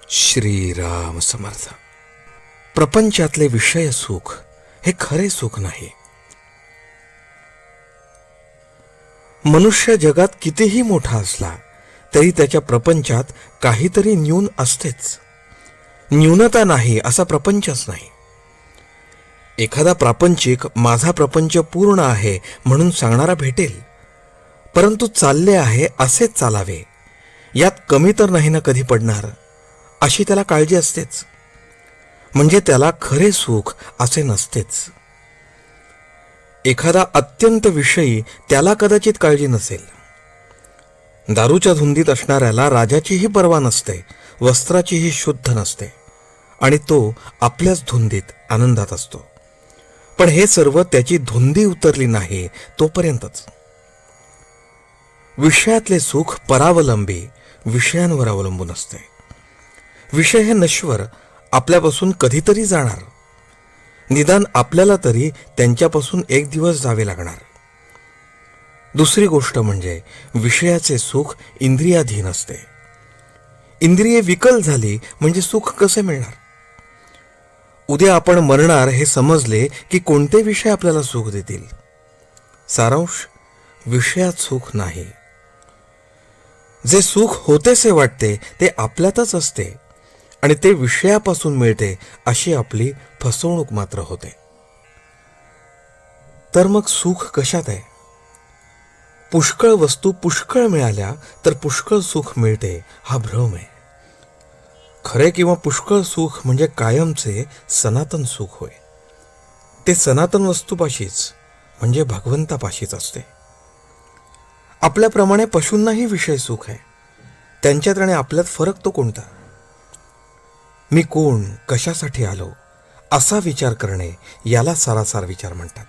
श्रीराम समर्थ. प्रपंचातले विषय सुख हे खरे सुख नाही. मनुष्य जगात कितीही मोठा असला तरी त्याच्या प्रपंचात काहीतरी न्यून असतेच. न्यूनता नाही असा प्रपंचच नाही. एखादा प्रापंचिक माझा प्रपंच पूर्ण आहे म्हणून सांगणारा भेटेल, परंतु चालले आहे असेच चालावे, यात कमी तर नाही ना कधी पडणार, अशी त्याला काळजी असतेच. म्हणजे त्याला खरे सुख असे नसतेच. एखादा अत्यंत विषयी त्याला कदाचित काळजी नसेल. दारूच्या धुंदीत असणाऱ्याला राजाचीही पर्वा नसते, वस्त्राचीही शुद्ध नसते, आणि तो आपल्याच धुंदीत आनंदात असतो. पण हे सर्व त्याची धुंदी उतरली नाही तोपर्यंतच. विषयातले सुख परावलंबी विषयांवर अवलंबून असते. विषय हे नश्वर, आपल्यापासून कधीतरी जाणार. निदान आपल्याला तरी त्यांच्यापासून एक दिवस जावे लागणार. दुसरी गोष्ट म्हणजे विषयाचे सुख इंद्रियाधीन असते. इंद्रिये विकल झाली म्हणजे सुख कसे मिळणार? उद्या आपण मरणार हे समजले की कोणते विषय आपल्याला सुख देतील? सारांश, विषयात सुख नाही. जे सुख होतेसे वाटते ते आपल्यातच असते आणि ते विषयापासून मिळते अशी आपली फसवणूक मात्र होते. तर मग सुख कशात आहे? पुष्कळ वस्तू पुष्कळ मिळाल्या तर पुष्कळ सुख मिळते हा भ्रम आहे. खरे किंवा पुष्कळ सुख म्हणजे कायमचे सनातन सुख होय. ते सनातन वस्तूपाशीच म्हणजे भगवंतापाशीच असते. आपल्याप्रमाणे पशूंनाही विषय सुख आहे. त्यांच्यात आणि आपल्यात फरक तो कोणता? मी कोण, कशासाठी आलो असा विचार करणे याला सारासार विचार म्हणतात.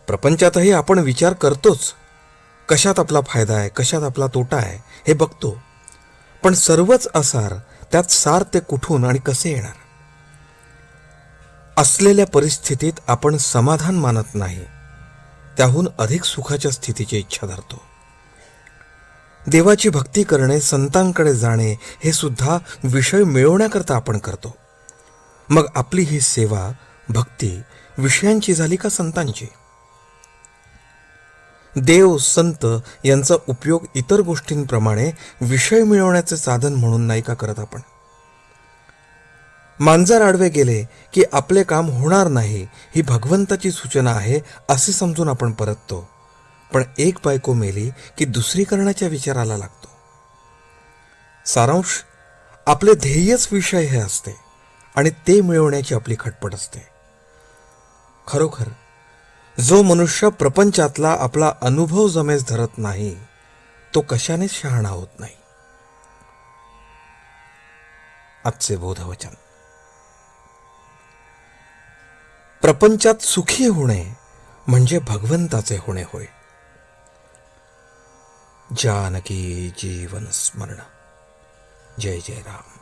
प्रपंचातही आपण विचार करतोच. कशात आपला फायदा आहे, कशात आपला तोटा आहे हे बघतो. पण सर्वच असार, त्यात सार ते कुठून आणि कसे येणार? असलेल्या परिस्थितीत आपण समाधान मानत नाही, त्याहून अधिक सुखाच्या स्थितीची इच्छा धरतो. देवाची भक्ती करणे, संतांकडे जाणे हे सुद्धा विषय मिळवण्याकरता आपण करतो. मग आपली ही सेवा, भक्ती विषयांची झाली का संतांची? देव, संत यांचा उपयोग इतर गोष्टींप्रमाणे विषय मिळवण्याचे साधन म्हणून नाही का करत आपण? मांजर आडवे गेले की आपले काम होणार नाही ही भगवंताची सूचना आहे असे समजून आपण परततो. पण एक बायको मेली की दुसरी करण्याच्या विचाराला लागतो. सारांश, आपले ध्येयच विषय हे असते आणि ते मिळवण्याची आपली खटपट असते. खरोखर जो मनुष्य प्रपंचातला आपला अनुभव जमेस धरत नाही तो कशानेच शहाणा होत नाही. आजचे बोधवचन. प्रपंचात सुखी होणे म्हणजे भगवंताचे होणे होय. जानकी जीवन स्मरण. जय जय राम.